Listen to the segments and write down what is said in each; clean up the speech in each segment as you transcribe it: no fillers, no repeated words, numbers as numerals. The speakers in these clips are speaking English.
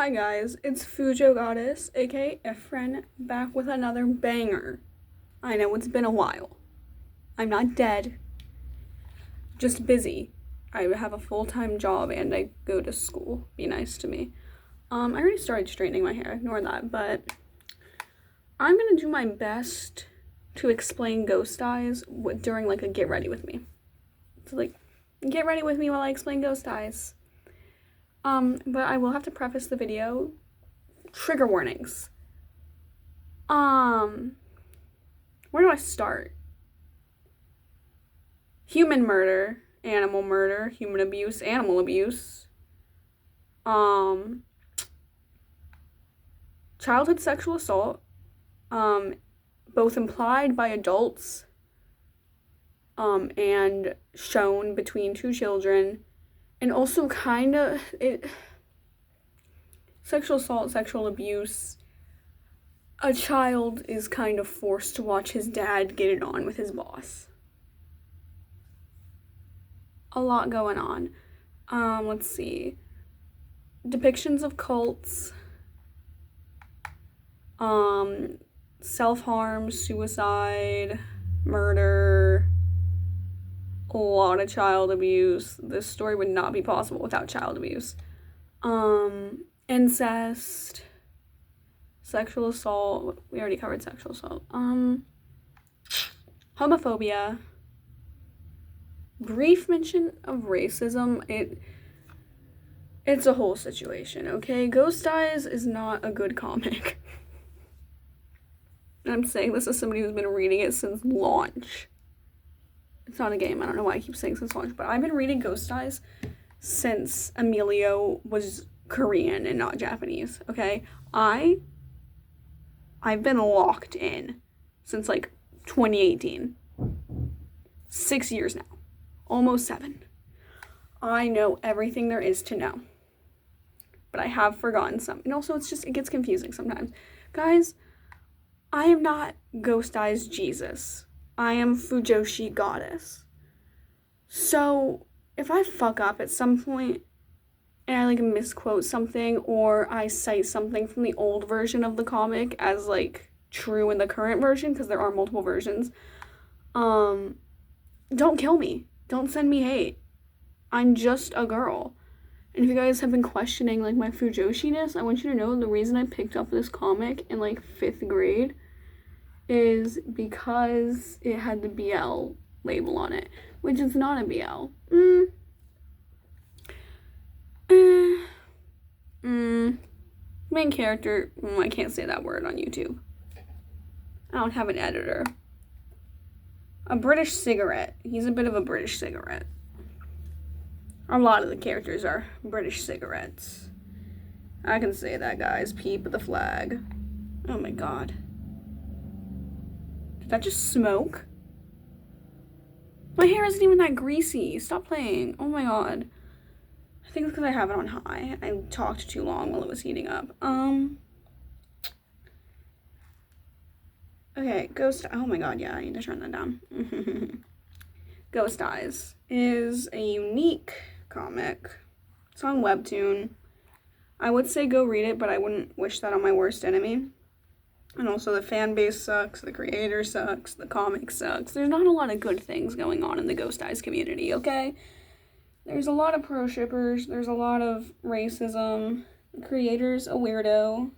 Hi guys, it's Fujo Goddess, aka Efren, back with another banger. I know it's been a while. I'm not dead, just busy. I have a full-time job and I go to school. Be nice to me. I already started straightening my hair, ignore that, but I'm gonna do my best to explain ghost eyes during like a get ready with me. So like, get ready with me while I explain ghost eyes. But I will have to preface the video. Trigger warnings. Where do I start? Human murder, animal murder, human abuse, animal abuse. Childhood sexual assault. Both implied by adults, and shown between two children. And also sexual assault, sexual abuse. A child is kind of forced to watch his dad get it on with his boss. A lot going on. Let's see. Depictions of cults. Self-harm, suicide, murder. A lot of child abuse. This story would not be possible without child abuse. Incest, sexual assault. We already covered sexual assault. Homophobia. Brief mention of racism. It's a whole situation, okay? Ghost Eyes is not a good comic. I'm saying this as somebody who's been reading it since launch. It's not a game. I don't know why I keep saying since launch, but I've been reading Ghost Eyes since Emilio was Korean and not Japanese, okay? I've been locked in since like 2018. 6 years now. Almost 7. I know everything there is to know. But I have forgotten some. And also it gets confusing sometimes. Guys, I am not Ghost Eyes Jesus. I am Fujoshi Goddess. So, if I fuck up at some point and I like misquote something or I cite something from the old version of the comic as like true in the current version, because there are multiple versions, don't kill me. Don't send me hate. I'm just a girl. And if you guys have been questioning like my Fujoshiness, I want you to know the reason I picked up this comic in like 5th grade is because it had the BL label on it, which is not a BL. Main character, I can't say that word on YouTube. I don't have an editor. A British cigarette. He's a bit of a British cigarette. A lot of the characters are British cigarettes. I can say that, guys. Peep the flag. Oh my god. Did that just smoke? My hair isn't even that greasy. Stop playing. Oh my god. I think it's because I have it on high. I talked too long while it was heating up. Okay, oh my god, yeah, I need to turn that down. Ghost Eyes is a unique comic. It's on Webtoon. I would say go read it, but I wouldn't wish that on my worst enemy. And also the fan base sucks, the creator sucks, the comic sucks. There's not a lot of good things going on in the Ghost Eyes community, okay? There's a lot of pro shippers, there's a lot of racism, the creator's a weirdo.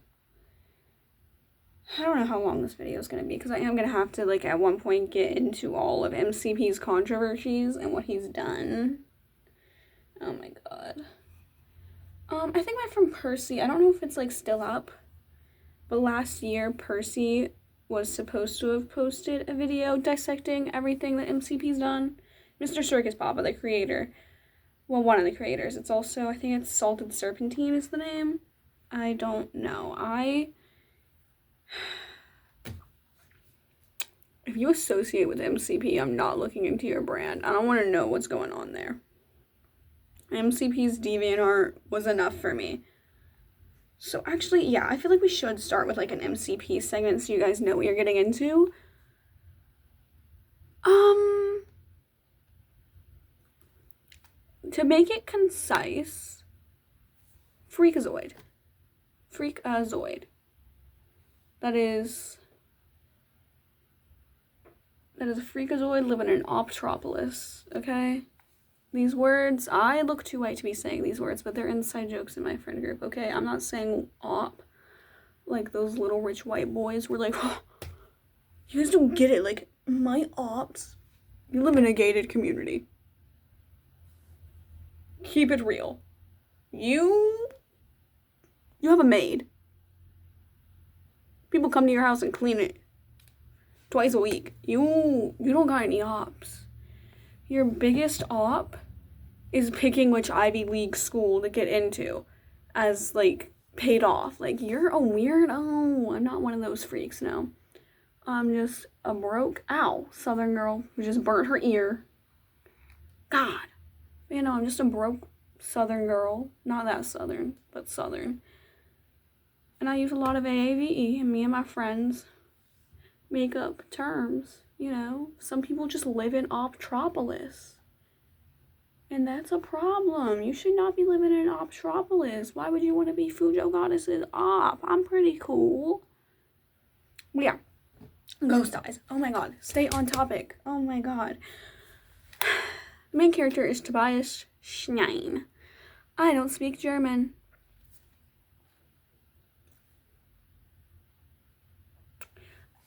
I don't know how long this video is going to be, because I am going to have to, like, at one point get into all of MCP's controversies and what he's done. Oh my god. I think my friend Percy, I don't know if it's, like, still up, but last year, Percy was supposed to have posted a video dissecting everything that MCP's done. Mr. Circus Papa, the creator. Well, one of the creators. It's also, I think it's Salted Serpentine is the name. I don't know. If you associate with MCP, I'm not looking into your brand. I don't want to know what's going on there. MCP's DeviantArt was enough for me. So actually, yeah, I feel like we should start with like an MCP segment so you guys know what you're getting into. To make it concise, Freakazoid. Freakazoid. That is a freakazoid living in Optropolis, okay? These words, I look too white to be saying these words, but they're inside jokes in my friend group, okay? I'm not saying op like those little rich white boys were like, oh, you guys don't get it. Like, my ops, you live in a gated community. Keep it real. You have a maid. People come to your house and clean it twice a week. You don't got any ops. Your biggest op is picking which Ivy League school to get into as, like, paid off. Like, you're a weirdo. I'm not one of those freaks, no. I'm just a broke, Southern girl who just burnt her ear. God. You know, I'm just a broke Southern girl. Not that Southern, but Southern. And I use a lot of AAVE, and me and my friends make up terms, you know. Some people just live in Optropolis. And that's a problem. You should not be living in Optropolis. Why would you want to be Fujo Goddess's op? I'm pretty cool. Yeah. Ghost Eyes. Oh my god. Stay on topic. Oh my god. The main character is Tobias Schnein. I don't speak German.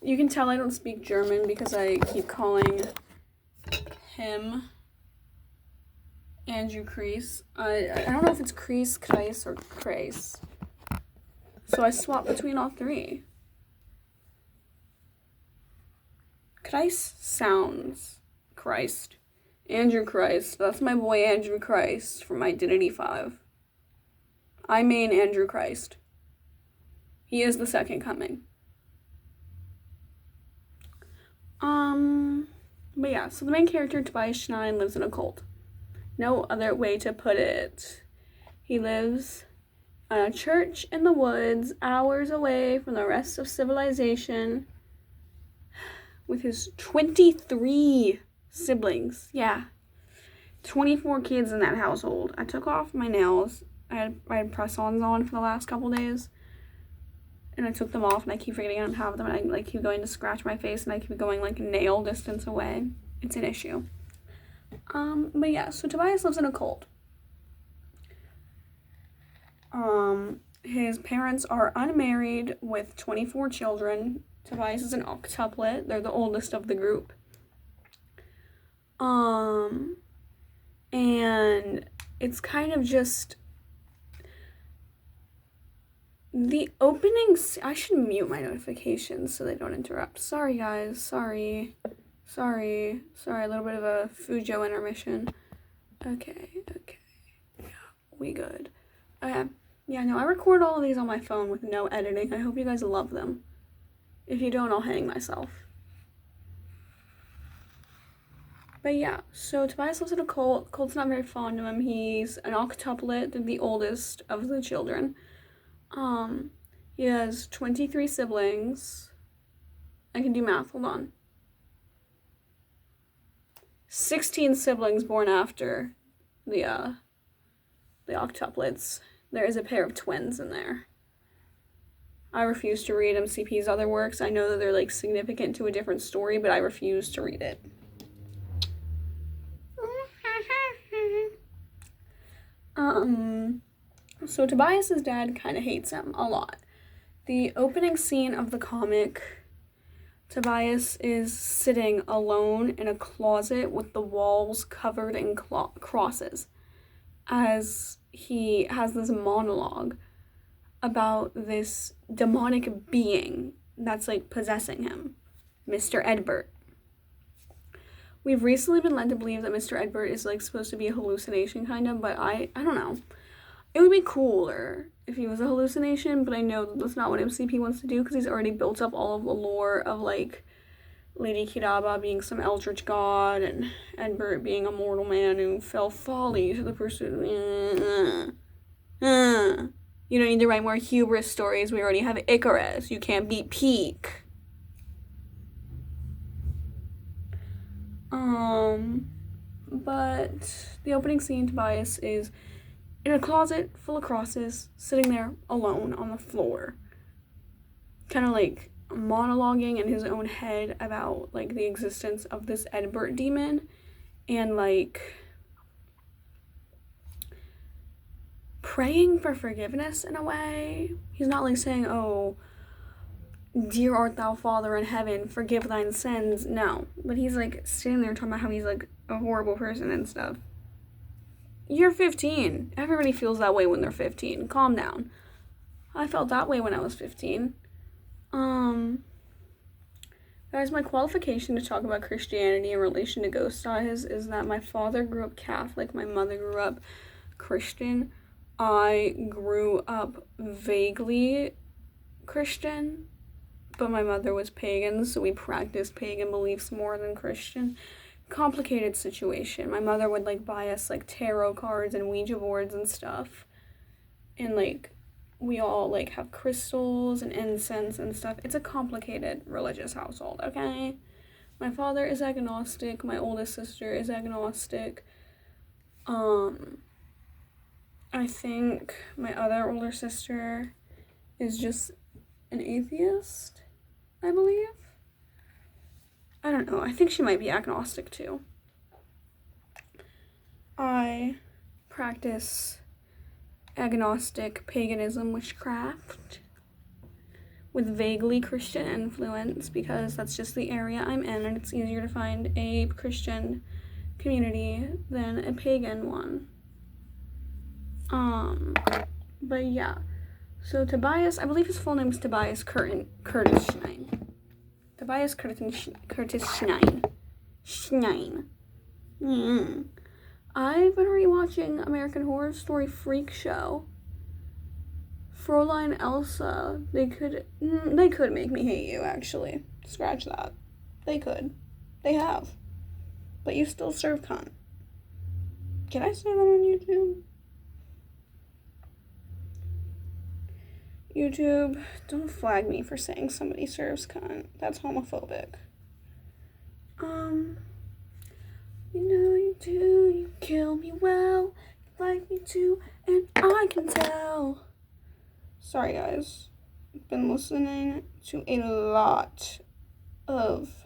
You can tell I don't speak German because I keep calling him Andrew Kreis. I don't know if it's Kreis, Kreis, or Kreis. So I swap between all three. Kreis sounds Christ. Andrew Christ. That's my boy Andrew Christ from Identity 5. I main Andrew Christ. He is the second coming. But yeah, so the main character, Tobias Schnein, lives in a cult. No other way to put it. He lives in a church in the woods, hours away from the rest of civilization, with his 23 siblings. Yeah. 24 kids in that household. I took off my nails. I had press-ons on for the last couple days. And I took them off, and I keep forgetting I don't have them, and I like keep going to scratch my face, and I keep going like nail distance away. It's an issue. But yeah, so Tobias lives in a cult. His parents are unmarried with 24 children. Tobias is an octuplet. They're the oldest of the group. And it's kind of just the opening. I should mute my notifications so they don't interrupt. Sorry, guys. Sorry. A little bit of a Fujo intermission. Okay. Yeah, we good. Okay. Yeah, no, I record all of these on my phone with no editing. I hope you guys love them. If you don't, I'll hang myself. But yeah, so Tobias lives in a cult. Cult's not very fond of him. He's an octuplet, the oldest of the children. He has 23 siblings. I can do math, hold on. 16 siblings born after the octuplets. There is a pair of twins in there. I refuse to read MCP's other works. I know that they're like significant to a different story, but I refuse to read it. So Tobias's dad kind of hates him a lot. The opening scene of the comic, Tobias is sitting alone in a closet with the walls covered in crosses as he has this monologue about this demonic being that's like possessing him, Mr. Edbert. We've recently been led to believe that Mr. Edbert is like supposed to be a hallucination kind of, but I don't know. It would be cooler if he was a hallucination, but I know that that's not what MCP wants to do because he's already built up all of the lore of like Lady Kiraba being some eldritch god and Edbert being a mortal man who fell folly to the pursuit. You don't need to write more hubris stories. We already have Icarus. You can't beat Peak. But the opening scene, Tobias is in a closet full of crosses, sitting there alone on the floor, kind of like monologuing in his own head about like the existence of this Edbert demon, and like praying for forgiveness in a way. He's not like saying, oh, dear art thou Father in heaven, forgive thine sins. No, but he's like sitting there talking about how he's like a horrible person and stuff. You're 15. Everybody feels that way when they're 15. Calm down. I felt that way when I was 15. Guys, my qualification to talk about Christianity in relation to ghost eyes is that my father grew up Catholic, my mother grew up Christian. I grew up vaguely Christian, but my mother was pagan, so we practiced pagan beliefs more than Christian. Complicated situation. My mother would like buy us like tarot cards and Ouija boards and stuff, and like we all like have crystals and incense and stuff. It's a complicated religious household, okay? My father is agnostic, my oldest sister is agnostic. I think my other older sister is just an atheist, I believe. I don't know. I think she might be agnostic too. I practice agnostic paganism witchcraft with vaguely Christian influence because that's just the area I'm in, and it's easier to find a Christian community than a pagan one. But yeah. So Tobias, I believe his full name is Tobias Curtis Schnein. Tobias Curtis Schnein. I've been rewatching American Horror Story Freak Show. Fräulein Elsa. They could make me hate you, actually. Scratch that. They could. They have. But you still serve cunt. Can I say that on YouTube? YouTube, don't flag me for saying somebody serves cunt. That's homophobic. You know you do, you kill me well, you like me too, and I can tell. Sorry guys, I've been listening to a lot of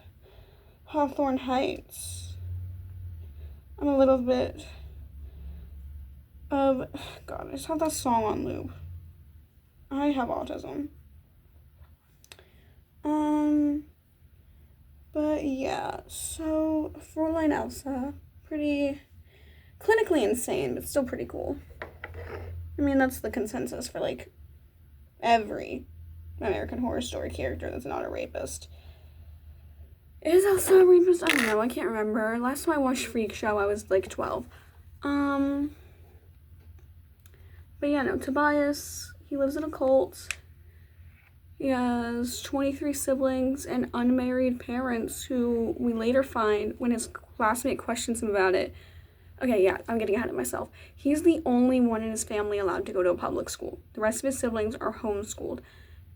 Hawthorne Heights. I'm a little bit of, God, I just have that song on loop. I have autism. But yeah, so Fräulein Elsa, pretty clinically insane, but still pretty cool. I mean, that's the consensus for like every American Horror Story character that's not a rapist. Is Elsa a rapist? I don't know, I can't remember. Last time I watched Freak Show, I was like 12. But yeah, no, Tobias, he lives in a cult. He has 23 siblings and unmarried parents who we later find when his classmate questions him about it. Okay, yeah, I'm getting ahead of myself. He's the only one in his family allowed to go to a public school. The rest of his siblings are homeschooled.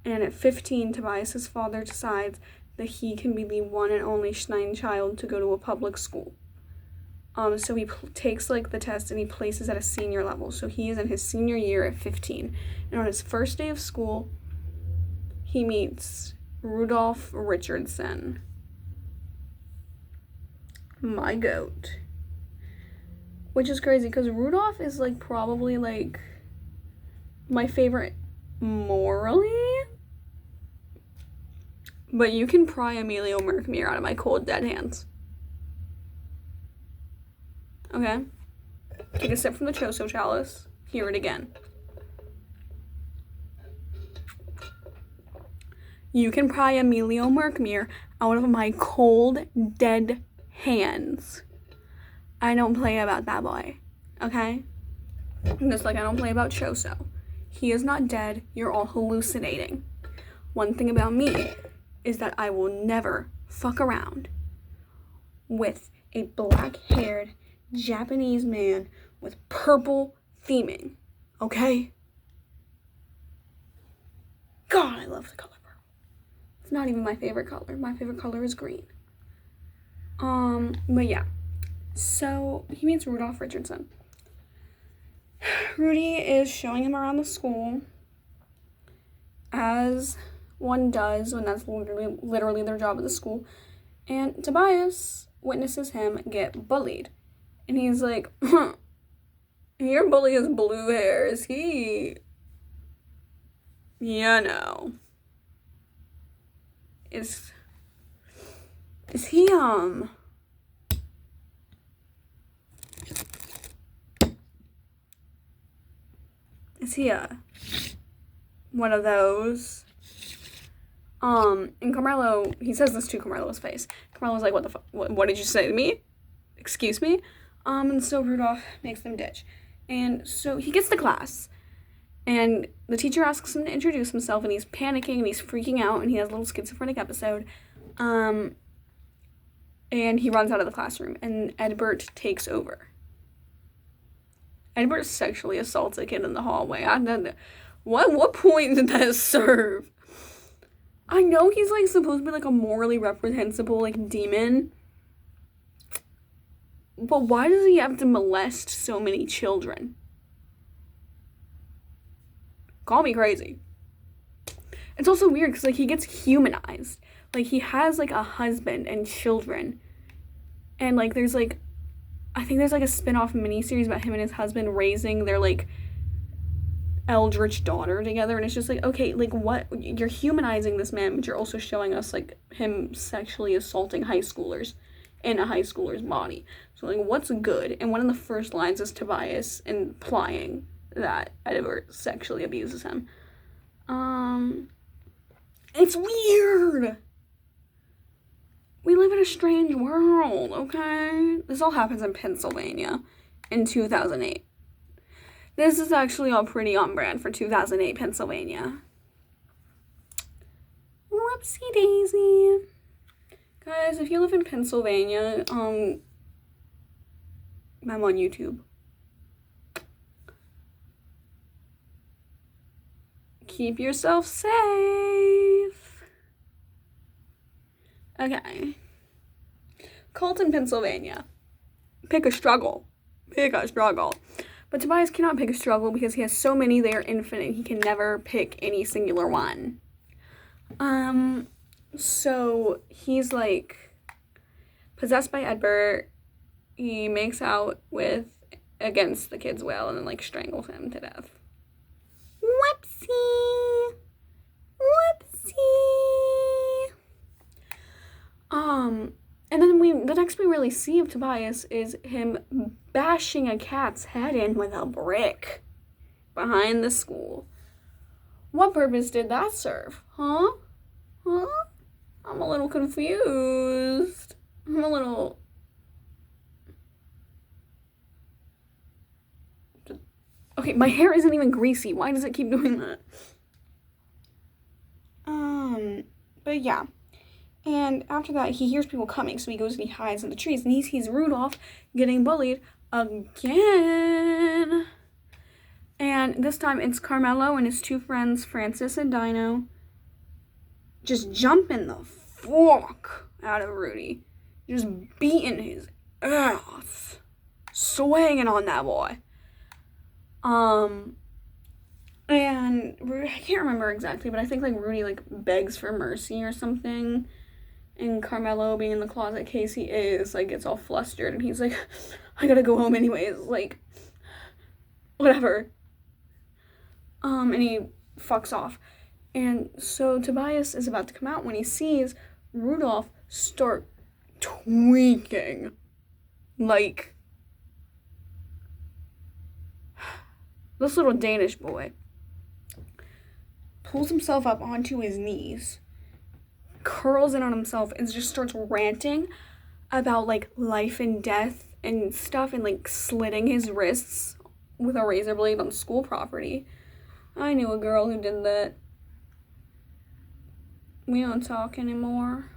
And at 15, Tobias's father decides that he can be the one and only Schnein child to go to a public school. So he takes like the test and he places at a senior level. So he is in his senior year at 15. And on his first day of school, he meets Rudolph Richardson. My goat. Which is crazy because Rudolph is like probably like my favorite morally. But you can pry Emilio Merkmere out of my cold dead hands. Okay? Take a sip from the Choso chalice. Hear it again. You can pry Emilio Merkmere out of my cold, dead hands. I don't play about that boy, okay? Just like I don't play about Choso. He is not dead. You're all hallucinating. One thing about me is that I will never fuck around with a black-haired Japanese man with purple theming, okay? God, I love the color. It's not even my favorite color. My favorite color is green. But yeah. So he meets Rudolph Richardson. Rudy is showing him around the school, as one does when that's literally their job at the school. And Tobias witnesses him get bullied. And he's like, your bully has blue hair. Is he... Yeah, no. Is he, Is he one of those? And Carmelo, he says this to Carmelo's face. Carmelo's like, what the fuck? What did you say to me? Excuse me? And so Rudolph makes them ditch. And so he gets to class. And the teacher asks him to introduce himself, and he's panicking, and he's freaking out, and he has a little schizophrenic episode. And he runs out of the classroom, and Edbert takes over. Edbert sexually assaults a kid in the hallway. What point did that serve? I know he's, like, supposed to be, like, a morally reprehensible, like, demon. But why does he have to molest so many children? Call me crazy. It's also weird because, like, he gets humanized. Like, he has, like, a husband and children. And, like, there's, like, I think there's, like, a spin-off miniseries about him and his husband raising their, like, eldritch daughter together. And it's just, like, okay, like, what? You're humanizing this man, but you're also showing us, like, him sexually assaulting high schoolers in a high schooler's body. So, like, what's good? And one of the first lines is Tobias implying that Edward sexually abuses him. It's weird. We live in a strange world, okay? This all happens in Pennsylvania in 2008. This is actually all pretty on brand for 2008 Pennsylvania. Whoopsie daisy. Guys, if you live in Pennsylvania, I'm on YouTube. Keep yourself safe. Okay. Colton, Pennsylvania. Pick a struggle. Pick a struggle. But Tobias cannot pick a struggle because he has so many, they are infinite. He can never pick any singular one. So he's, like, possessed by Edbert. He makes out against the kid's will and then, like, strangles him to death. Whoopsie. And then the next we really see of Tobias is him bashing a cat's head in with a brick behind the school. What purpose did that serve? Huh? I'm a little confused. Okay, my hair isn't even greasy. Why does it keep doing that? But yeah. And after that, he hears people coming, so he goes and he hides in the trees, and he sees Rudolph getting bullied again. And this time, it's Carmelo and his two friends, Francis and Dino, just jumping the fuck out of Rudy. Just beating his ass. Swinging on that boy. And I can't remember exactly, but I think, like, Rudy, like, begs for mercy or something. And Carmelo, being in the closet case he is, like, gets all flustered. And he's like, I gotta go home anyways. Like, whatever. And he fucks off. And so Tobias is about to come out when he sees Rudolph start tweaking. Like, this little Danish boy pulls himself up onto his knees, curls in on himself, and just starts ranting about, like, life and death and stuff, and, like, slitting his wrists with a razor blade on school property. I knew a girl who did that. We don't talk anymore.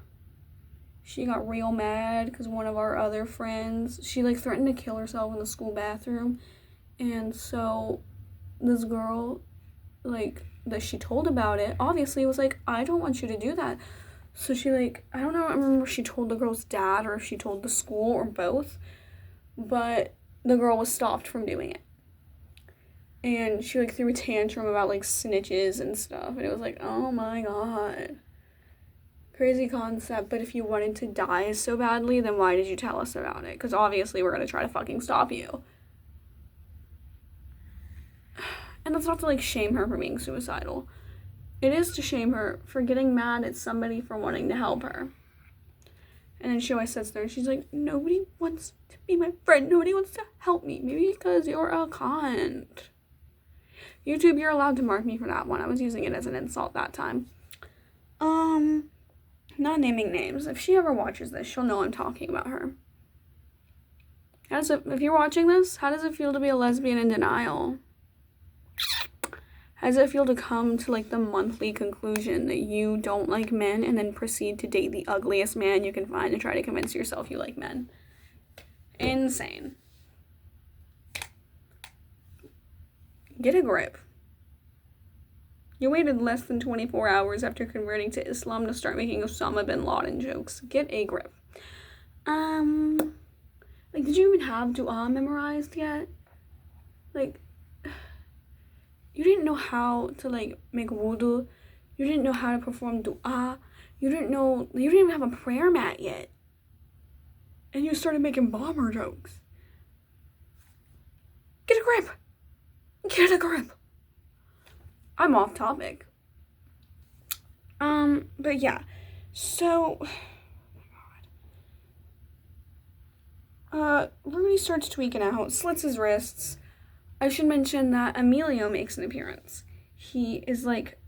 She got real mad because one of our other friends, she, like, threatened to kill herself in the school bathroom. And so this girl, like, that she told about it, obviously was like, I don't want you to do that. So she, like, I don't know, I remember if she told the girl's dad or if she told the school or both, but the girl was stopped from doing it. And she, like, threw a tantrum about, like, snitches and stuff. And it was like, oh my god. Crazy concept. But if you wanted to die so badly, then why did you tell us about it? Because obviously we're going to try to fucking stop you. And that's not to, like, shame her for being suicidal. It is to shame her for getting mad at somebody for wanting to help her. And then she always sits there and she's like, nobody wants to be my friend. Nobody wants to help me. Maybe because you're a cunt. YouTube, you're allowed to mark me for that one. I was using it as an insult that time. Not naming names. If she ever watches this, she'll know I'm talking about her. If you're watching this, how does it feel to be a lesbian in denial? How does it feel to come to, like, the monthly conclusion that you don't like men and then proceed to date the ugliest man you can find and try to convince yourself you like men? Insane. Get a grip. You waited less than 24 hours after converting to Islam to start making Osama bin Laden jokes. Get a grip. Like, did you even have dua memorized yet? Like, you didn't know how to, like, make wudu. You didn't know how to perform dua. You didn't even have a prayer mat yet. And you started making bomber jokes. Get a grip. Get a grip. I'm off topic. But yeah. So, Rudy starts tweaking out, slits his wrists. I should mention that Emilio makes an appearance. He is, like,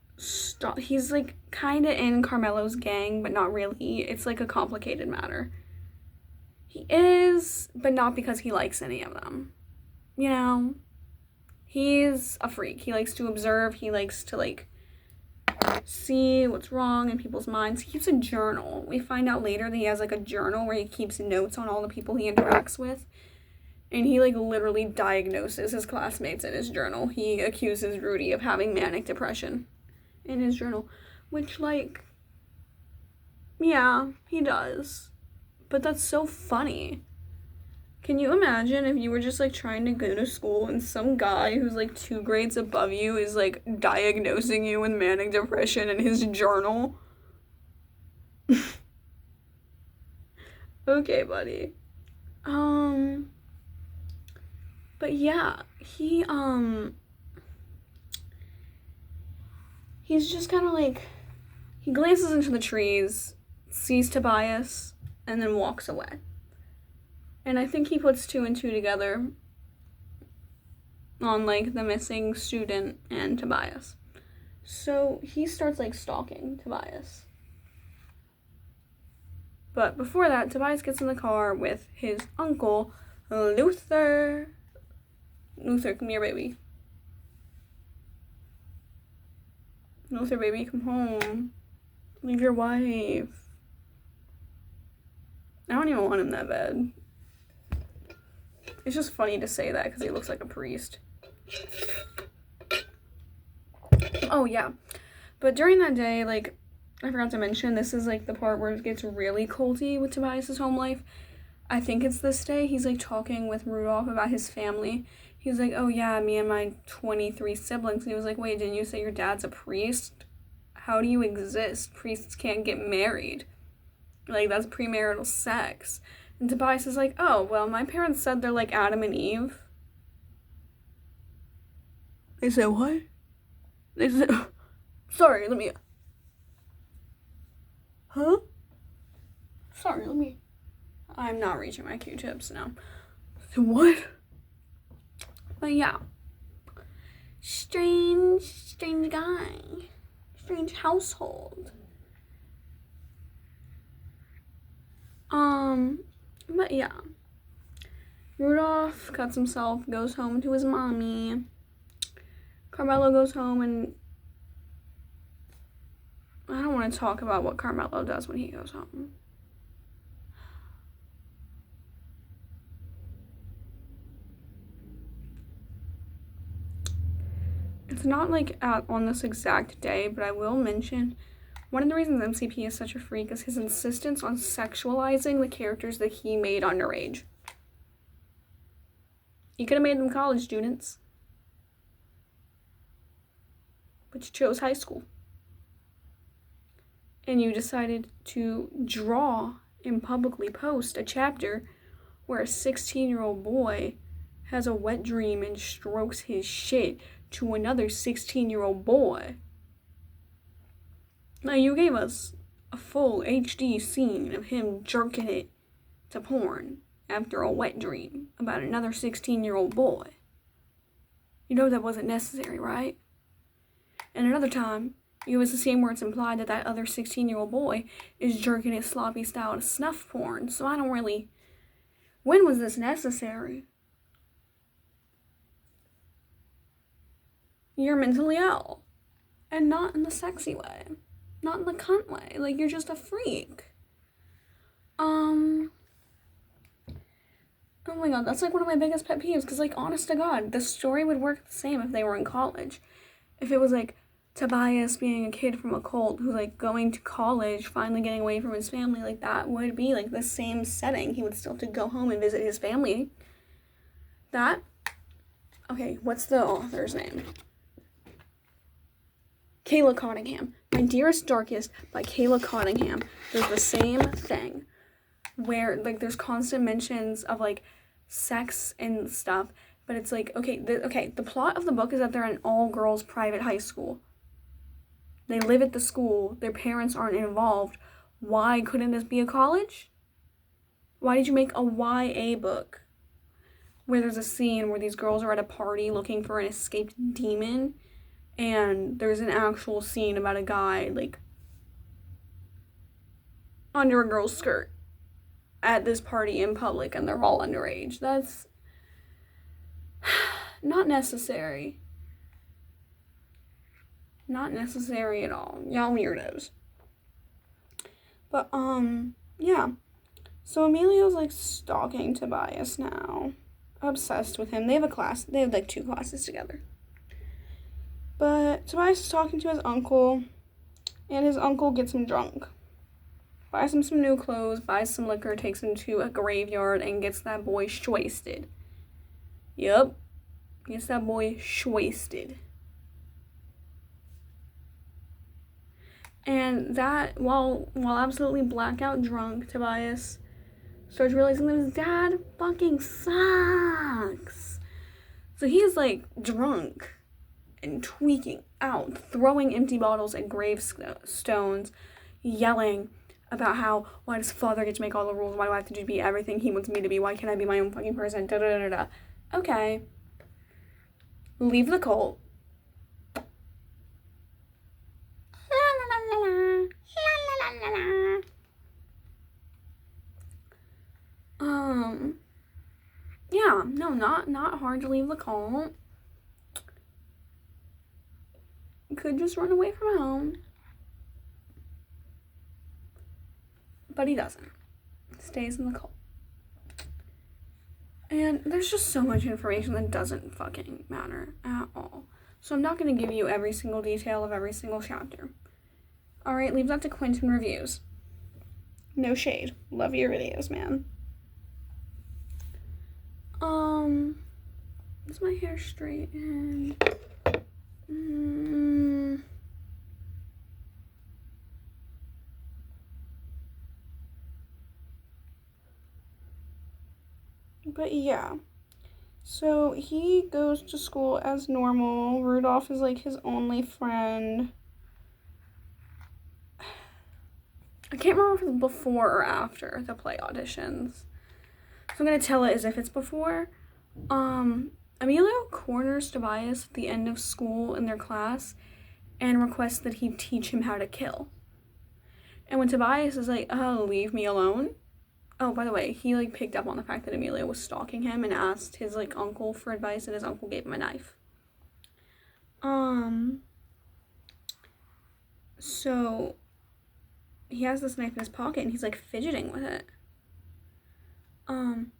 he's, like, kind of in Carmelo's gang, but not really. It's, like, a complicated matter. He is, but not because he likes any of them. You know? He's a freak. He likes to observe. He likes to, like, see what's wrong in people's minds. He keeps a journal. We find out later that he has, like, a journal where he keeps notes on all the people he interacts with. And he, like, literally diagnoses his classmates in his journal. He accuses Rudy of having manic depression in his journal. Which, like, yeah, he does. But that's so funny. Can you imagine if you were just, like, trying to go to school and some guy who's, like, 2 grades above you is, like, diagnosing you with manic depression in his journal? Okay, buddy. But yeah, he's just kind of, like, he glances into the trees, sees Tobias, and then walks away. And I think he puts 2 and 2 together on, like, the missing student and Tobias. So he starts, like, stalking Tobias. But before that, Tobias gets in the car with his uncle, Luther. Luther, come here, baby. Luther, baby, come home. Leave your wife. I don't even want him that bad. It's just funny to say that because he looks like a priest. Oh, yeah. But during that day, like, I forgot to mention, this is, like, the part where it gets really culty with Tobias' home life. I think it's this day. He's, like, talking with Rudolph about his family. He's like, oh, yeah, me and my 23 siblings. And he was like, wait, didn't you say your dad's a priest? How do you exist? Priests can't get married. Like, that's premarital sex. And Tobias is like, oh, well, my parents said they're like Adam and Eve. They said what? They said, sorry, let me, huh? Sorry, I'm not reaching my Q-tips now. So what? But yeah. Strange guy. Strange household. But yeah. Rudolph cuts himself, goes home to his mommy. Carmelo goes home and I don't want to talk about what Carmelo does when he goes home. It's not like on this exact day, but I will mention one of the reasons MCP is such a freak is his insistence on sexualizing the characters that he made underage. He could have made them college students. but you chose high school. And you decided to draw and publicly post a chapter where a 16-year-old boy has a wet dream and strokes his shit to another 16-year-old boy. Now, you gave us a full HD scene of him jerking it to porn after a wet dream about another 16-year-old boy. You know that wasn't necessary, right? And another time, it was the scene where it's implied that that other 16-year-old boy is jerking his sloppy style to snuff porn. So I don't really... When was this necessary? You're mentally ill. And not in the sexy way. Not in the cunt way. Like, you're just a freak. Oh my god, that's like one of my biggest pet peeves. Because, like, honest to God, the story would work the same if they were in college. If it was, like, Tobias being a kid from a cult who's, like, going to college, finally getting away from his family, like, that would be, like, the same setting. He would still have to go home and visit his family. Okay, what's the author's name? Kayla Cottingham. My Dearest Darkest by Kayla Cottingham. There's the same thing where, like, there's constant mentions of, like, sex and stuff, but it's like, the plot of the book is that they're an all-girls private high school. They live at the school. Their parents aren't involved. Why couldn't this be a college? Why did you make a YA book where there's a scene where these girls are at a party looking for an escaped demon, and there's an actual scene about a guy, like, under a girl's skirt at this party in public, and they're all underage? That's not necessary. Not necessary at all. Y'all weirdos. But, yeah. So Emilio's, like, stalking Tobias now. Obsessed with him. They have like 2 classes together. But Tobias is talking to his uncle, and his uncle gets him drunk. Buys him some new clothes, buys some liquor, takes him to a graveyard, and gets that boy shwasted. Yup. Gets that boy shwasted. And that, while absolutely blackout drunk, Tobias starts realizing that his dad fucking sucks. So he is, like, drunk and tweaking out, throwing empty bottles at gravestones, yelling about how, why does father get to make all the rules? Why do I have to be everything he wants me to be? Why can't I be my own fucking person? Da da da da. Okay. Leave the cult. Yeah, no, not hard to leave the cult. Could just run away from home. But he doesn't. Stays in the cult. And there's just so much information that doesn't fucking matter at all. So I'm not going to give you every single detail of every single chapter. Alright, leave that to Quentin Reviews. No shade. Love your videos, man. Is my hair straightened? But yeah. So he goes to school as normal. Rudolph is, like, his only friend. I can't remember if it's before or after the play auditions. So I'm going to tell it as if it's before. Emilio corners Tobias at the end of school in their class and requests that he teach him how to kill. And when Tobias is like, oh, leave me alone. Oh, by the way, he, like, picked up on the fact that Emilio was stalking him and asked his, like, uncle for advice, and his uncle gave him a knife. So he has this knife in his pocket, and he's, like, fidgeting with it. And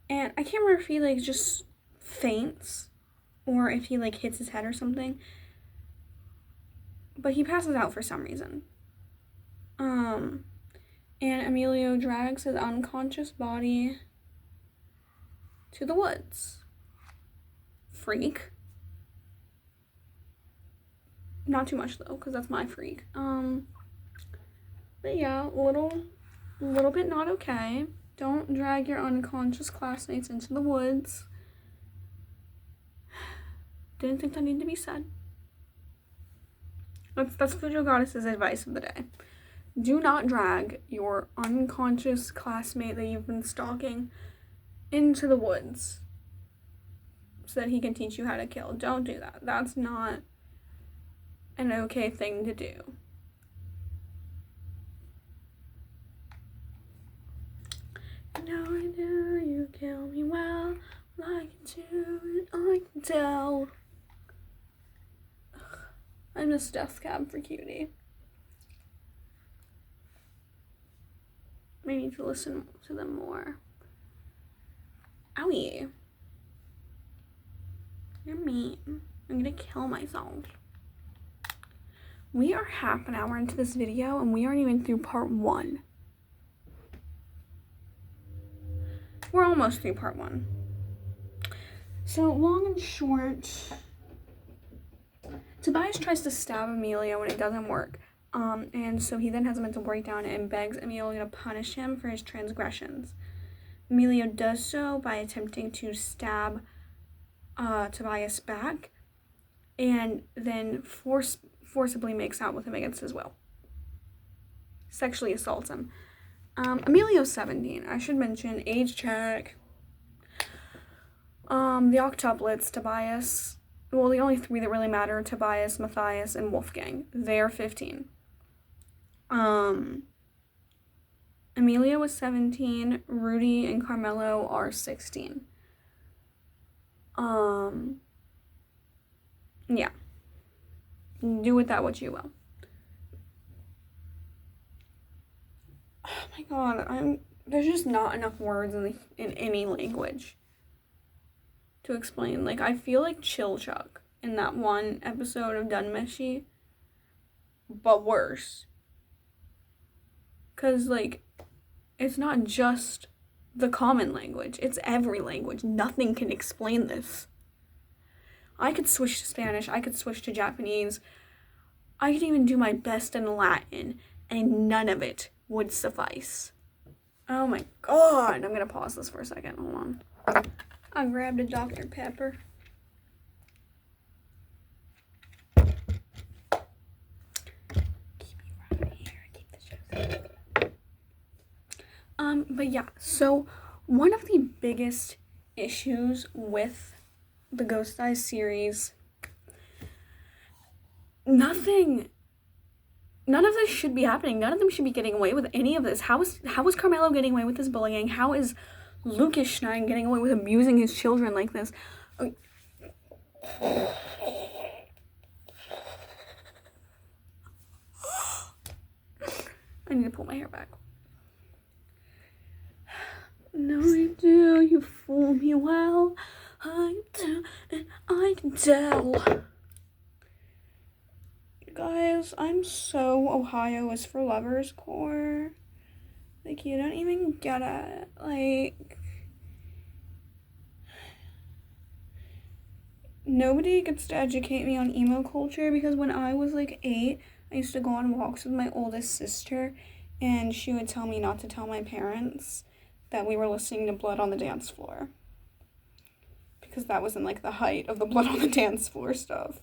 I can't remember if he, like, just faints or if he, like, hits his head or something. But he passes out for some reason. And Emilio drags his unconscious body to the woods. Freak. Not too much though, because that's my freak. But yeah, a little bit not okay. Don't drag your unconscious classmates into the woods. Didn't think that needed to be said. That's Fujo Goddess's advice of the day. Do not drag your unconscious classmate that you've been stalking into the woods so that he can teach you how to kill. Don't do that. That's not an okay thing to do. No, I know you kill me well, like you do, I can tell. I miss Death Cab for Cutie. I need to listen to them more. Owie. You're mean. I'm gonna kill myself. We are half an hour into this video and we aren't even through part 1. We're almost through part 1. So long and short, Tobias tries to stab Emilio and it doesn't work. And so he then has a mental breakdown and begs Emilio to punish him for his transgressions. Emilio does so by attempting to stab Tobias back and then forcibly makes out with him against his will. Sexually assaults him. Emilio's 17. I should mention, age check. The octuplets, Tobias, well, the only 3 that really matter are Tobias, Matthias, and Wolfgang. They're 15. Emilio was 17, Rudy and Carmelo are 16. Yeah. Do with that what you will. Oh my god, there's just not enough words in any language to explain. Like, I feel like Chill Chuck in that one episode of Dunmeshi, but worse. 'Cause, like, it's not just the common language, it's every language. Nothing can explain this. I could switch to Spanish, I could switch to Japanese, I could even do my best in Latin, and none of it would suffice. Oh my god, I'm gonna pause this for a second, hold on. I grabbed a Dr. Pepper. Keep you around here, keep the show safe. But yeah, so one of the biggest issues with the Ghost Eyes series, none of this should be happening. None of them should be getting away with any of this. How is Carmelo getting away with this bullying? How is Lucas Schneid getting away with abusing his children like this? I need to pull my hair back. No, you do. You fool me well. I do, and I can tell. Guys, I'm so Ohio is for Lovers core. Like, you don't even get it. Like, nobody gets to educate me on emo culture because when I was like 8, I used to go on walks with my oldest sister and she would tell me not to tell my parents that we were listening to Blood on the Dance Floor. Because that was in like the height of the Blood on the Dance Floor stuff.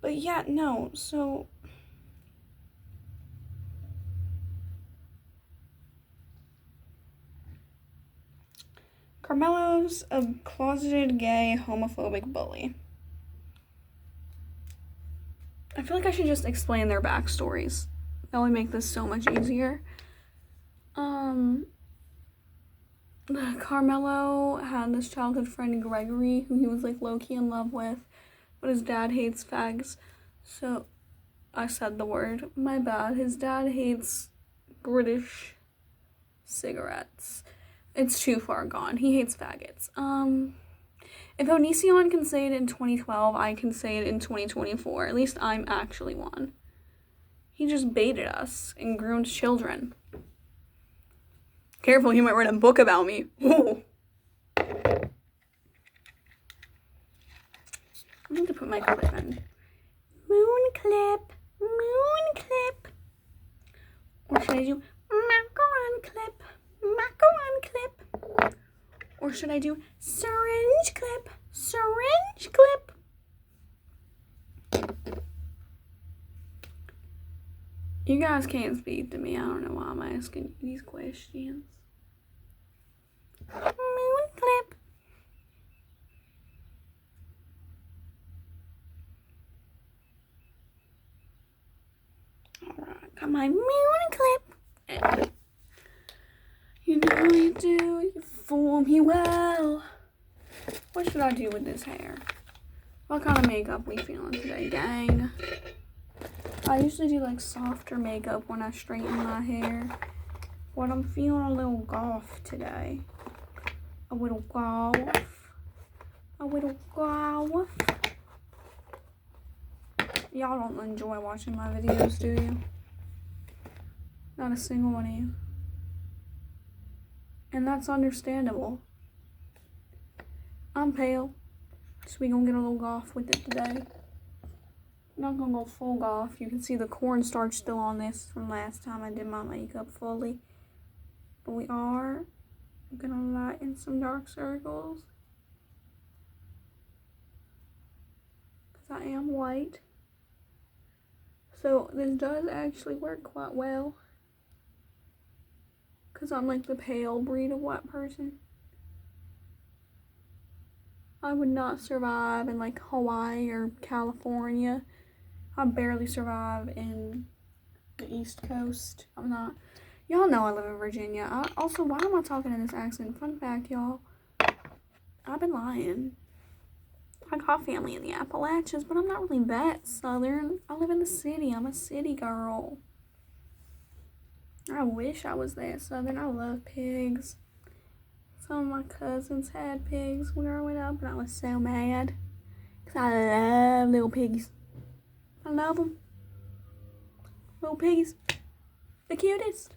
But yeah, no, so Carmelo's a closeted gay homophobic bully. I feel like I should just explain their backstories. That would make this so much easier. Carmelo had this childhood friend, Gregory, who he was like low-key in love with, but his dad hates fags. So, I said the word, my bad. His dad hates British cigarettes. It's too far gone. He hates faggots. If Onision can say it in 2012, I can say it in 2024. At least I'm actually one. He just baited us and groomed children. Careful, he might write a book about me. Ooh. I need to put my clip in. Moon clip. Moon clip. Or should I do macaron clip? Macaron clip. Or should I do syringe clip? Syringe clip. You guys can't speak to me. I don't know why I'm asking you these questions. Moon clip. Alright, got my moon clip. You know you do, you fool me well. What should I do with this hair? What kind of makeup we feeling today, gang? I usually do like softer makeup when I straighten my hair, but I'm feeling a little goth today. A little goth. A little goth. Y'all don't enjoy watching my videos, do you? Not a single one of you. And that's understandable. I'm pale, so we gonna get a little goth with it today. Not gonna go full goth. You can see the cornstarch still on this from last time I did my makeup fully. But we are gonna lighten some dark circles. Because I am white. So this does actually work quite well. Because I'm like the pale breed of white person. I would not survive in like Hawaii or California. I barely survive in the East Coast. I'm not. Y'all know I live in Virginia. Also, why am I talking in this accent? Fun fact, y'all. I've been lying. I got family in the Appalachians, but I'm not really that southern. I live in the city. I'm a city girl. I wish I was that southern. I love pigs. Some of my cousins had pigs growing up, and I was so mad. Because I love little piggies. I love them. Little piggies. The cutest.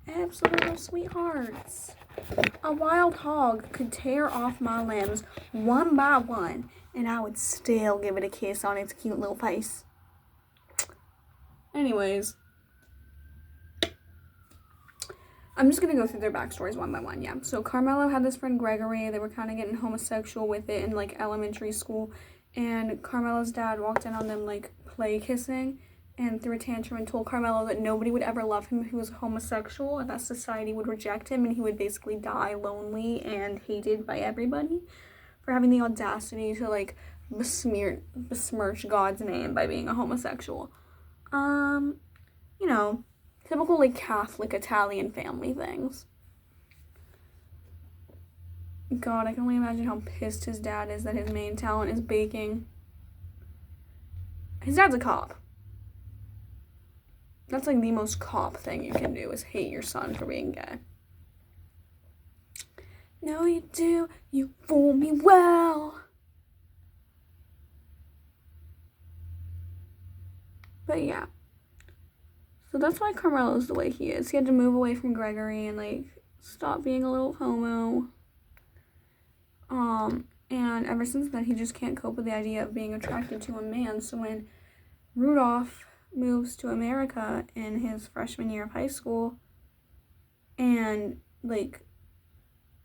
Absolute little sweethearts. A wild hog could tear off my limbs one by one, and I would still give it a kiss on its cute little face. Anyways. I'm just going to go through their backstories one by one, yeah. So Carmelo had this friend Gregory. They were kind of getting homosexual with it in, like, elementary school. And Carmelo's dad walked in on them, like, play kissing and threw a tantrum and told Carmelo that nobody would ever love him if he was homosexual and that society would reject him and he would basically die lonely and hated by everybody for having the audacity to, like, besmirch God's name by being a homosexual. You know, typical, like, Catholic Italian family things. God, I can only imagine how pissed his dad is that his main talent is baking. His dad's a cop. That's, like, the most cop thing you can do is hate your son for being gay. No, you do. You fool me well. But, yeah. So that's why Carmelo's the way he is. He had to move away from Gregory and, like, stop being a little homo. And ever since then, he just can't cope with the idea of being attracted to a man. So when Rudolph moves to America in his freshman year of high school, and, like,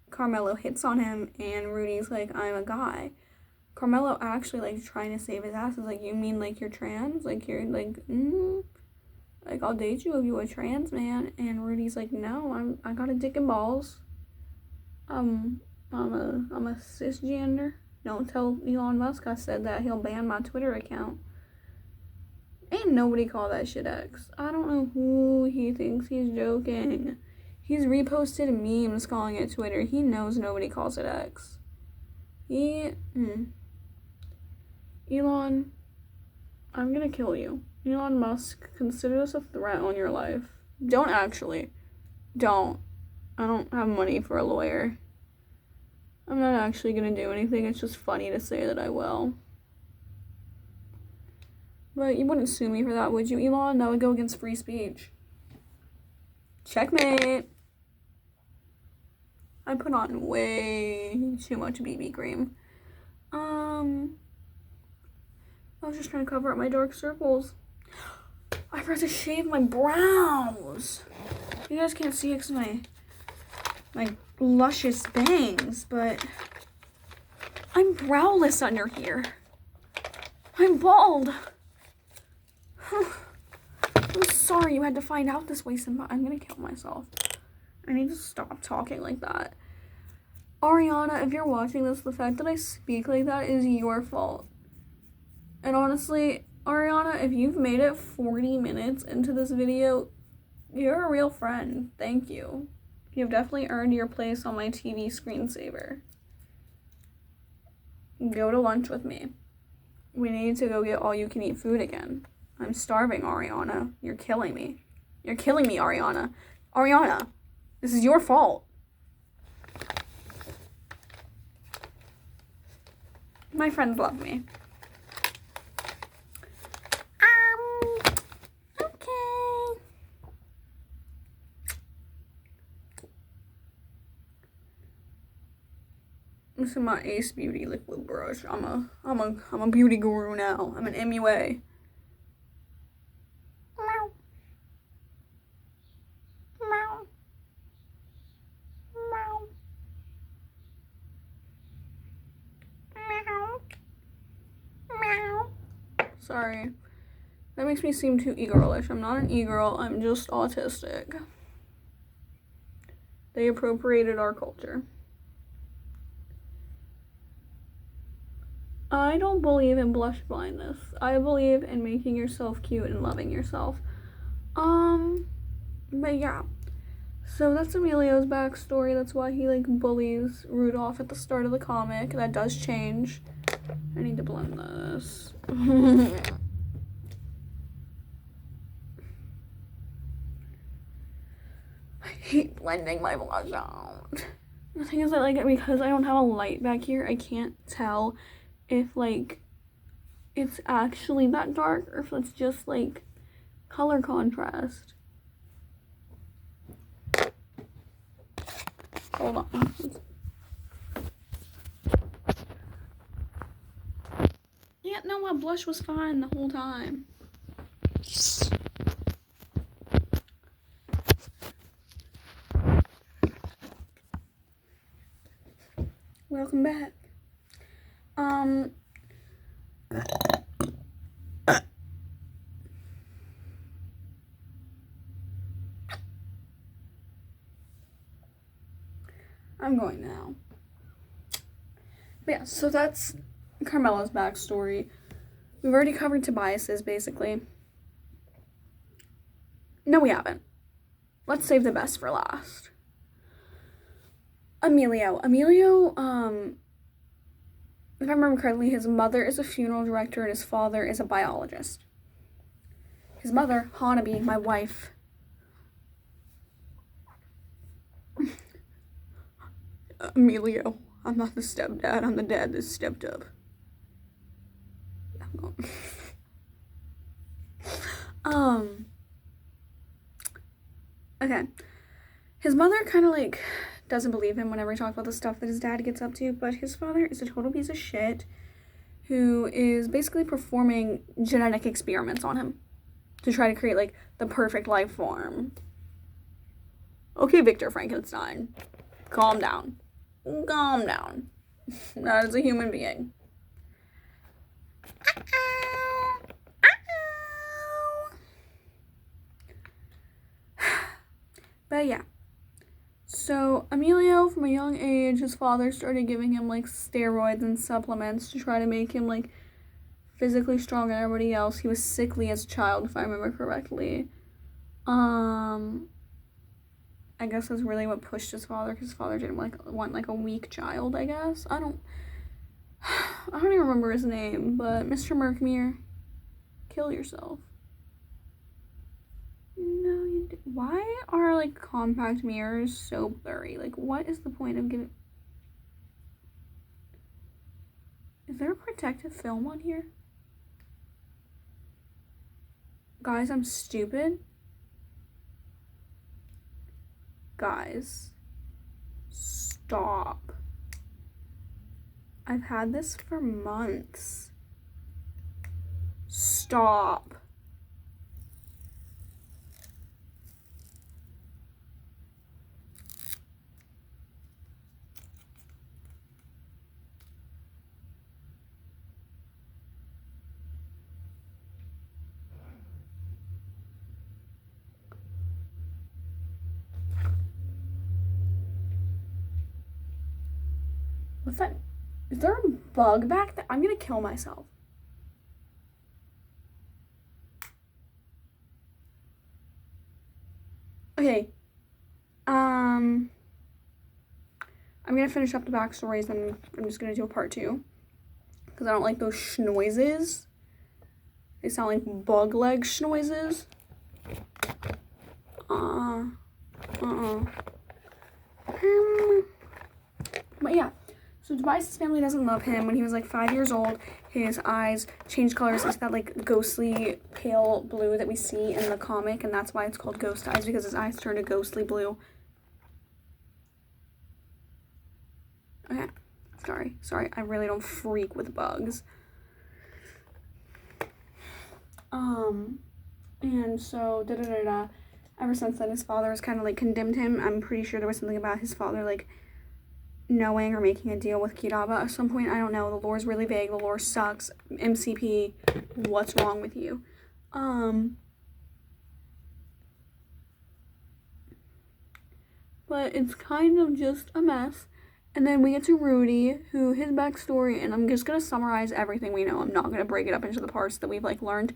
Carmelo hits on him, and Rudy's like, I'm a guy. Carmelo actually, like, trying to save his ass is like, you mean, like, you're trans? Like, you're, like, like, I'll date you if you're a trans man. And Rudy's like, no, I got a dick and balls. I'm a cisgender. Don't tell Elon Musk I said that. He'll ban my Twitter account. Ain't nobody call that shit X. I don't know who he thinks he's joking. He's reposted memes calling it Twitter. He knows nobody calls it X. Elon, I'm gonna kill you. Elon Musk, consider this a threat on your life. Don't actually. Don't. I don't have money for a lawyer. I'm not actually gonna do anything. It's just funny to say that I will. But you wouldn't sue me for that, would you, Elon? That would go against free speech. Checkmate. I put on way too much BB cream. I was just trying to cover up my dark circles. I forgot to shave my brows. You guys can't see it because my luscious bangs, but I'm browless under here. I'm bald. I'm sorry you had to find out this way, Simba. I'm gonna kill myself. I need to stop talking like that. Ariana, if you're watching this, the fact that I speak like that is your fault. And honestly, Ariana, if you've made it 40 minutes into this video, you're a real friend. Thank you. You've definitely earned your place on my TV screensaver. Go to lunch with me. We need to go get all-you-can-eat food again. I'm starving, Ariana. You're killing me. You're killing me, Ariana. Ariana, this is your fault. My friends love me. Okay. This is my Ace Beauty liquid brush. I'm a beauty guru now. I'm an MUA. Meow. Meow. Meow. Meow. Meow. Sorry. That makes me seem too e-girlish. I'm not an e-girl. I'm just autistic. They appropriated our culture. I don't believe in blush blindness. I believe in making yourself cute and loving yourself. But yeah. So that's Emilio's backstory. That's why he, like, bullies Rudolph at the start of the comic. That does change. I need to blend this. I hate blending my blush out. The thing is that, like, because I don't have a light back here, I can't tell if, like, it's actually that dark or if it's just, like, color contrast. Hold on. Yeah, no, my blush was fine the whole time. Welcome back. I'm going now. But yeah, so that's Carmela's backstory. We've already covered Tobias's, basically. No, we haven't. Let's save the best for last. Emilio, if I remember correctly, his mother is a funeral director and his father is a biologist. His mother, Hanabi, my wife, Emilio, I'm not the stepdad, I'm the dad that stepped up. Okay. His mother kind of, like, doesn't believe him whenever he talks about the stuff that his dad gets up to, but his father is a total piece of shit who is basically performing genetic experiments on him to try to create, like, the perfect life form. Okay, Victor Frankenstein, calm down. Calm down. That is a human being. But yeah. So Emilio, from a young age, his father started giving him, like, steroids and supplements to try to make him, like, physically stronger than everybody else. He was sickly as a child, if I remember correctly. I guess that's really what pushed his father, because his father didn't want a weak child, I guess. I don't even remember his name, but Mr. Merkmere, kill yourself. No, you didn't. Why are, like, compact mirrors so blurry? Like, what is the point of giving... Is there a protective film on here? Guys, I'm stupid. Guys, stop. I've had this for months. Stop. What's that? Is there a bug back there? I'm gonna kill myself. Okay. I'm gonna finish up the backstories, and I'm just gonna do a part 2. Because I don't like those schnoises. They sound like bug leg schnoises. But yeah. So Tobias' family doesn't love him. When he was like 5 years old, his eyes changed colors into that like ghostly pale blue that we see in the comic, and that's why it's called Ghost Eyes, because his eyes turned a ghostly blue. Okay. Sorry, I really don't freak with bugs. And so, ever since then, his father has kind of, like, condemned him. I'm pretty sure there was something about his father, like, knowing or making a deal with Kiraba at some point. I don't know. The lore's really vague. The lore sucks. MCP, what's wrong with you? But it's kind of just a mess. And then we get to Rudy, who his backstory, and I'm just going to summarize everything we know. I'm not going to break it up into the parts that we've, like, learned.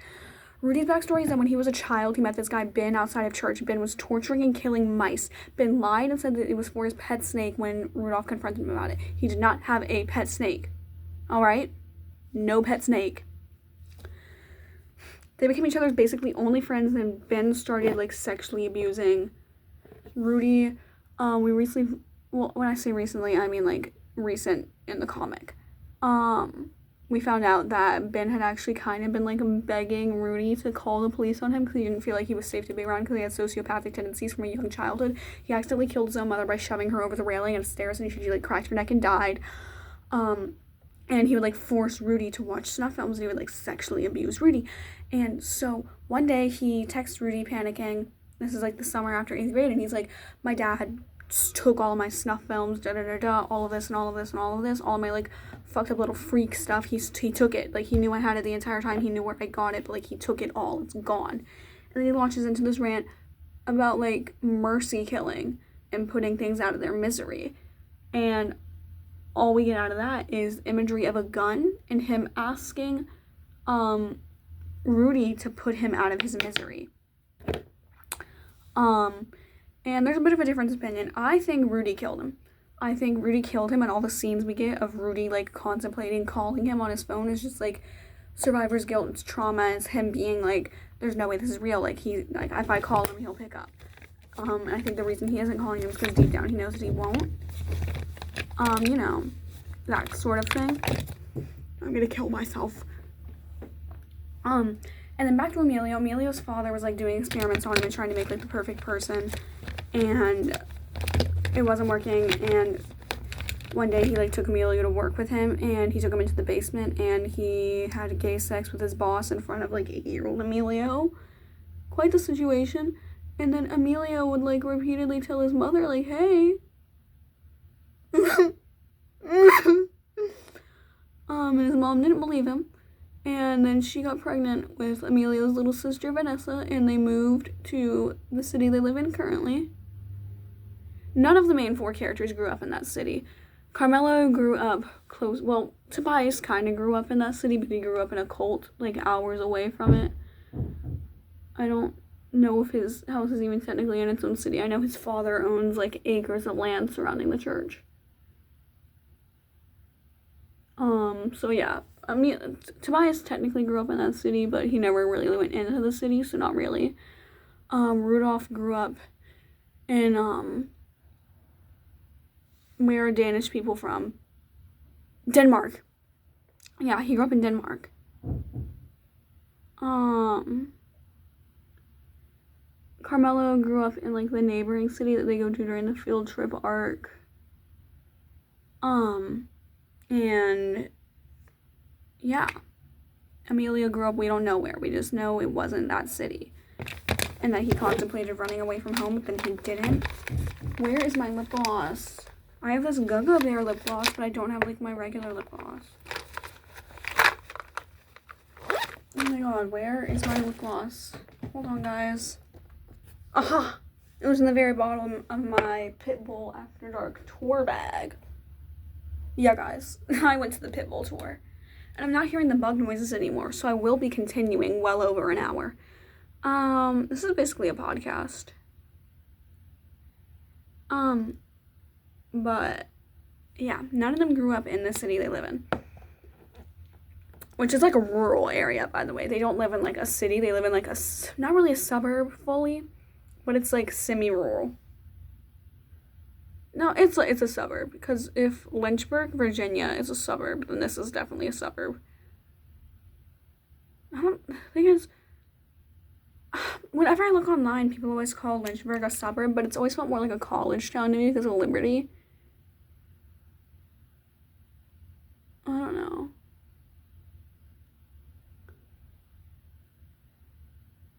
Rudy's backstory is that when he was a child, he met this guy, Ben, outside of church. Ben was torturing and killing mice. Ben lied and said that it was for his pet snake when Rudolph confronted him about it. He did not have a pet snake. Alright? No pet snake. They became each other's basically only friends, and Ben started, like, sexually abusing Rudy. We recently... Well, when I say recently, I mean, like, recent in the comic. We found out that Ben had actually kind of been, like, begging Rudy to call the police on him because he didn't feel like he was safe to be around because he had sociopathic tendencies from a young childhood. He accidentally killed his own mother by shoving her over the railing of stairs, and she, like, cracked her neck and died. And he would, like, force Rudy to watch snuff films, and he would, like, sexually abuse Rudy. And so one day he texts Rudy panicking. This is, like, the summer after 8th grade, and he's like, my dad took all of my snuff films, all of this and all of this and all of this, all my, like, fucked up little freak stuff. He took it. Like, he knew I had it the entire time. He knew where I got it, but, like, he took it all. It's gone. And then he launches into this rant about, like, mercy killing and putting things out of their misery. And all we get out of that is imagery of a gun and him asking Rudy to put him out of his misery. And there's a bit of a difference of opinion. I think Rudy killed him. I think Rudy killed him, and all the scenes we get of Rudy, like, contemplating calling him on his phone is just, like, survivor's guilt. It's trauma. It's him being, like, there's no way this is real. Like, if I call him, he'll pick up. And I think the reason he isn't calling him is because deep down he knows that he won't. You know, that sort of thing. I'm gonna kill myself. And then back to Emilio. Emilio's father was, like, doing experiments on him and trying to make, like, the perfect person. And it wasn't working. And one day he, like, took Emilio to work with him. And he took him into the basement. And he had gay sex with his boss in front of, like, 8-year-old Emilio. Quite the situation. And then Emilio would, like, repeatedly tell his mother, like, hey. And his mom didn't believe him. And then she got pregnant with Emilio's little sister, Vanessa, and they moved to the city they live in currently. None of the main 4 characters grew up in that city. Carmelo grew up close. Well, Tobias kind of grew up in that city, but he grew up in a cult, like, hours away from it. I don't know if his house is even technically in its own city. I know his father owns, like, acres of land surrounding the church. So yeah. I mean, Tobias technically grew up in that city, but he never really went into the city, so not really. Rudolph grew up in, where are Danish people from? Denmark. Yeah, he grew up in Denmark. Carmelo grew up in, like, the neighboring city that they go to during the field trip arc. And yeah, Emilio grew up, we don't know where. We just know it wasn't that city. And that he contemplated running away from home, but then he didn't. Where is my lip gloss? I have this Gaga Bear lip gloss, but I don't have, like, my regular lip gloss. Oh my god, where is my lip gloss? Hold on, guys. Aha! It was in the very bottom of my Pitbull After Dark tour bag. Yeah, guys, I went to the Pitbull tour. And I'm not hearing the bug noises anymore, so I will be continuing well over an hour. This is basically a podcast. But, yeah, none of them grew up in the city they live in. Which is like a rural area, by the way. They don't live in, like, a city. They live in, like, not really a suburb fully, but it's, like, semi-rural. No, it's a suburb, because if Lynchburg, Virginia is a suburb, then this is definitely a suburb. The thing is, whenever I look online, people always call Lynchburg a suburb, but it's always felt more like a college town to me because of Liberty. I don't know.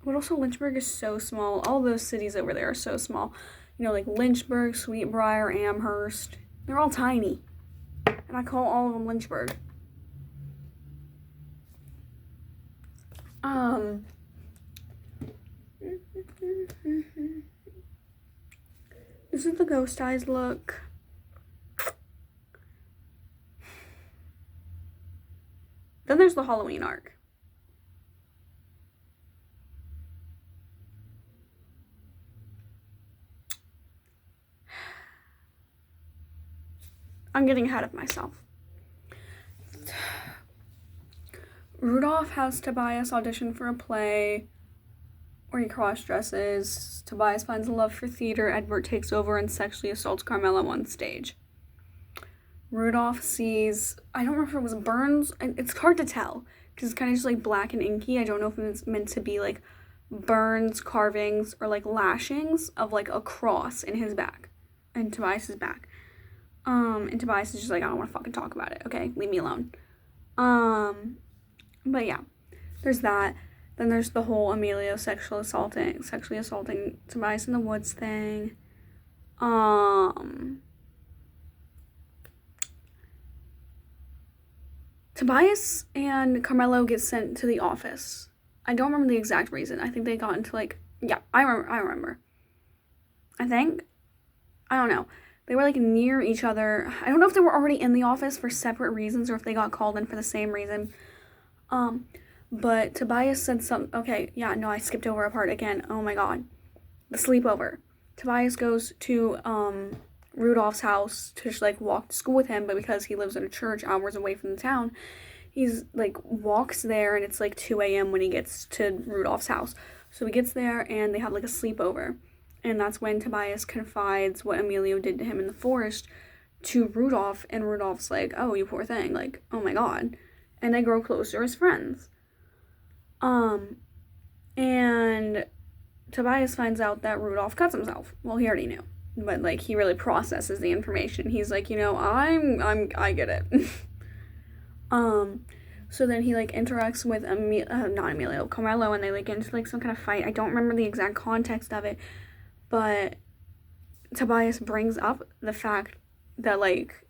But also, Lynchburg is so small. All those cities over there are so small. You know, like Lynchburg, Sweetbriar, Amherst. They're all tiny. And I call all of them Lynchburg. This is the Ghost Eyes look. Then there's the Halloween arc. I'm getting ahead of myself. Rudolph has Tobias audition for a play where he cross-dresses. Tobias finds a love for theater. Edward takes over and sexually assaults Carmela on stage. Rudolph sees, I don't remember if it was burns. It's hard to tell because it's kind of just like black and inky. I don't know if it's meant to be like burns, carvings, or like lashings of like a cross in his back and Tobias's back. And Tobias is just like, I don't want to fucking talk about it. Okay, leave me alone. But yeah, there's that. Then there's the whole Emilio sexually assaulting Tobias in the woods thing. Tobias and Carmelo get sent to the office. I don't remember the exact reason. I think they got into like, yeah, I remember. I think. I don't know. They were like near each other. I don't know if they were already in the office for separate reasons or if they got called in for the same reason. But Tobias said okay, yeah, no, I skipped over a part again. Oh my god. The sleepover. Tobias goes to, Rudolph's house to just, like, walk to school with him, but because he lives in a church hours away from the town, he's, like, walks there, and it's, like, 2 a.m. when he gets to Rudolph's house. So he gets there, and they have, like, a sleepover. And that's when Tobias confides what Emilio did to him in the forest to Rudolph, and Rudolph's like, oh, you poor thing, like, oh my god. And they grow closer as friends. And Tobias finds out that Rudolph cuts himself. Well, he already knew, but, like, he really processes the information. He's like, you know, I get it. So then he, like, interacts with not Emilio, Carmelo, and they, like, get into, like, some kind of fight. I don't remember the exact context of it, but Tobias brings up the fact that, like,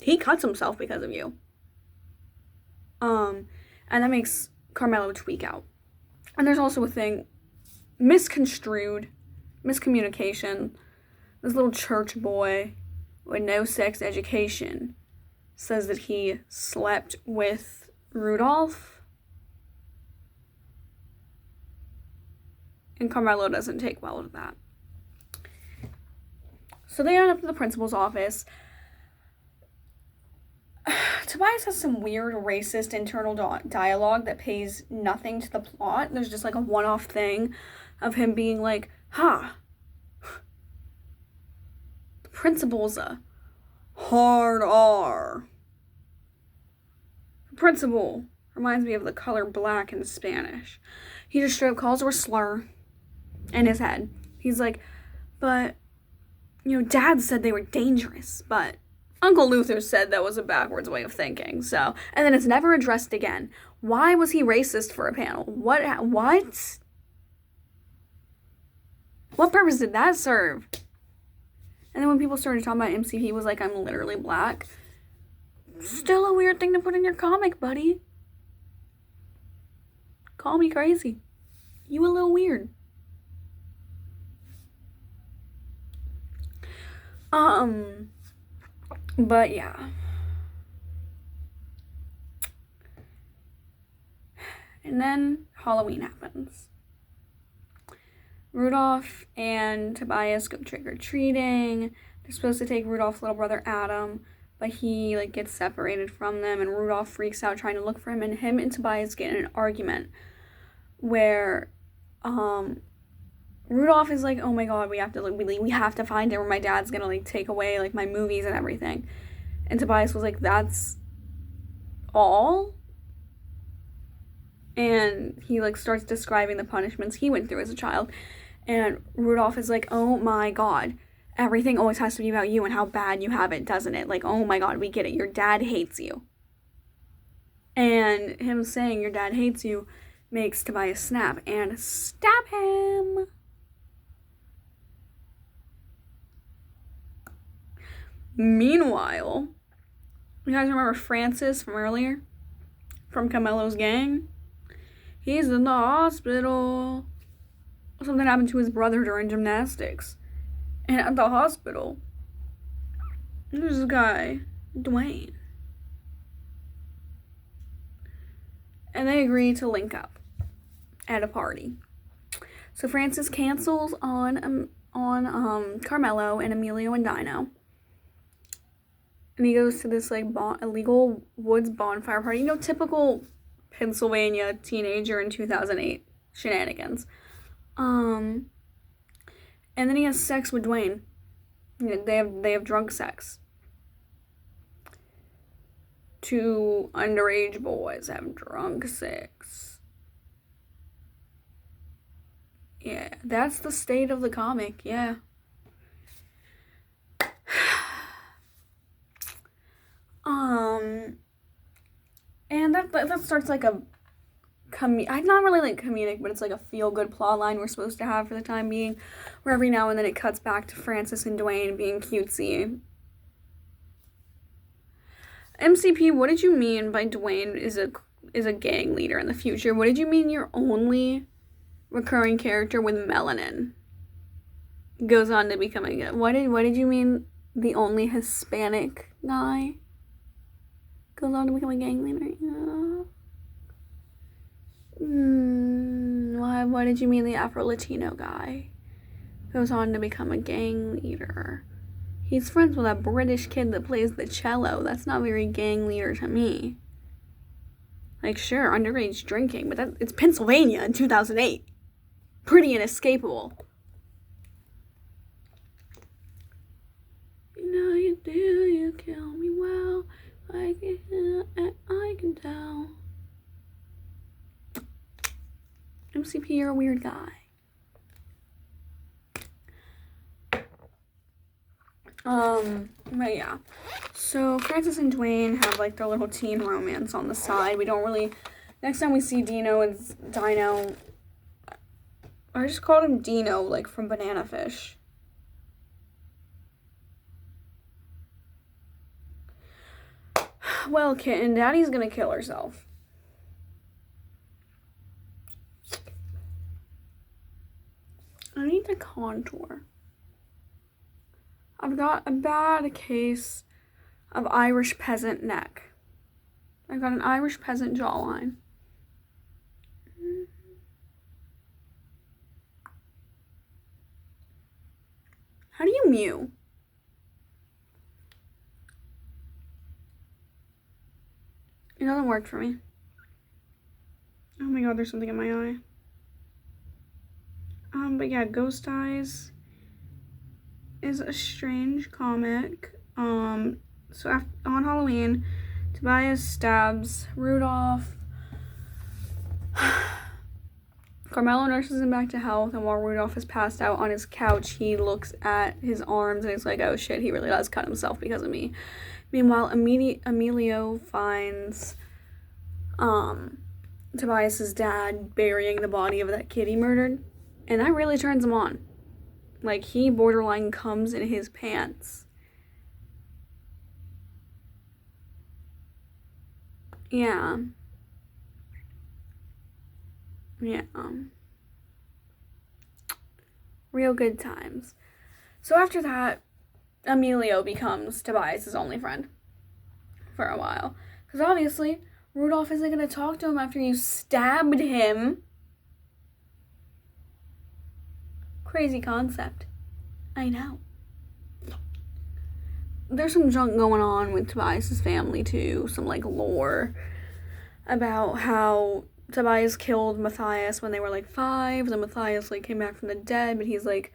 he cuts himself because of you. And that makes Carmelo tweak out. And there's also a thing, miscommunication. This little church boy with no sex education says that he slept with Rudolph. And Carmelo doesn't take well to that. So they end up in the principal's office. Tobias has some weird racist internal dialogue that pays nothing to the plot. There's just like a one-off thing of him being like, the principal's a hard R. The principal reminds me of the color black in Spanish. He just straight up calls her a slur in his head. He's like, but, you know, Dad said they were dangerous, but Uncle Luther said that was a backwards way of thinking, so. And then it's never addressed again. Why was he racist for a panel? What? What purpose did that serve? And then when people started talking about MCP was like, I'm literally black. Still a weird thing to put in your comic, buddy. Call me crazy. You a little weird. But yeah. And then Halloween happens. Rudolph and Tobias go trick-or-treating. They're supposed to take Rudolph's little brother Adam, but he gets separated from them, and Rudolph freaks out trying to look for him, and him and Tobias get in an argument where Rudolph is like, oh my god, we have to find him, or my dad's gonna take away my movies and everything. And Tobias was like, that's all? And he starts describing the punishments he went through as a child. And Rudolph is like, oh my god, everything always has to be about you and how bad you have it, doesn't it? Oh my god, we get it. Your dad hates you. And him saying your dad hates you makes Tobias snap and stab him. Meanwhile, you guys remember Francis from earlier? From Camelo's gang? He's in the hospital. Something happened to his brother during gymnastics. And at the hospital, there's this guy, Dwayne. And they agree to link up at a party. So Francis cancels on Carmelo and Emilio and Dino. And he goes to this illegal woods bonfire party. Typical Pennsylvania teenager in 2008 shenanigans. And then he has sex with Dwayne. They have drunk sex. 2 underage boys have drunk sex. Yeah, that's the state of the comic. Yeah. And that starts a not really comedic, but it's a feel-good plot line we're supposed to have for the time being, where every now and then it cuts back to Francis and Dwayne being cutesy. MCP, what did you mean by Dwayne is a gang leader in the future? What did you mean your only recurring character with melanin goes on to become a... What did you mean the only Hispanic guy goes on to become a gang leader? What did you mean the Afro-Latino guy goes on to become a gang leader? He's friends with a British kid that plays the cello. That's not very gang leader to me. Sure, underage drinking, but it's Pennsylvania in 2008. Pretty inescapable. You do, you kill me well. I can tell. MCP, you're a weird guy. But yeah. So Francis and Dwayne have their little teen romance on the side. We don't really... Next time we see Dino, it's Dino. I just called him Dino, from Banana Fish. Well, kitten, Daddy's gonna kill herself. I need to contour. I've got a bad case of Irish peasant neck. I've got an Irish peasant jawline. How do you mew? It doesn't work for me. Oh my god, there's something in my eye. But yeah, Ghost Eyes is a strange comic. So on Halloween, Tobias stabs Rudolph. Carmelo nurses him back to health, and while Rudolph is passed out on his couch, he looks at his arms and he's like, oh shit, he really does cut himself because of me. Meanwhile, Emilio finds Tobias's dad burying the body of that kid he murdered, and that really turns him on. Like, he borderline comes in his pants. Yeah. Real good times. So after that, Emilio becomes Tobias's only friend for a while. Because obviously, Rudolph isn't going to talk to him after you stabbed him. Crazy concept. I know. There's some junk going on with Tobias's family too. Some like lore about how Tobias killed Matthias when they were like 5. Then Matthias like came back from the dead, but he's like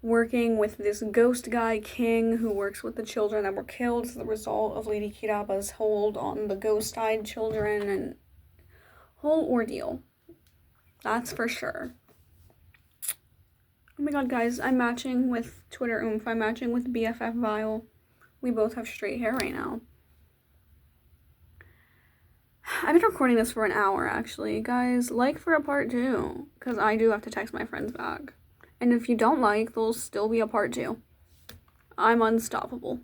working with this ghost guy, King, who works with the children that were killed as the result of Lady Kiraba's hold on the ghost-eyed children, and whole ordeal. That's for sure. Oh my god, guys, I'm matching with Twitter Oomph. I'm matching with BFF Vile. We both have straight hair right now. I've been recording this for an hour, actually. Guys, like for a part 2, because I do have to text my friends back. And if you don't like, there'll still be a part 2. I'm unstoppable.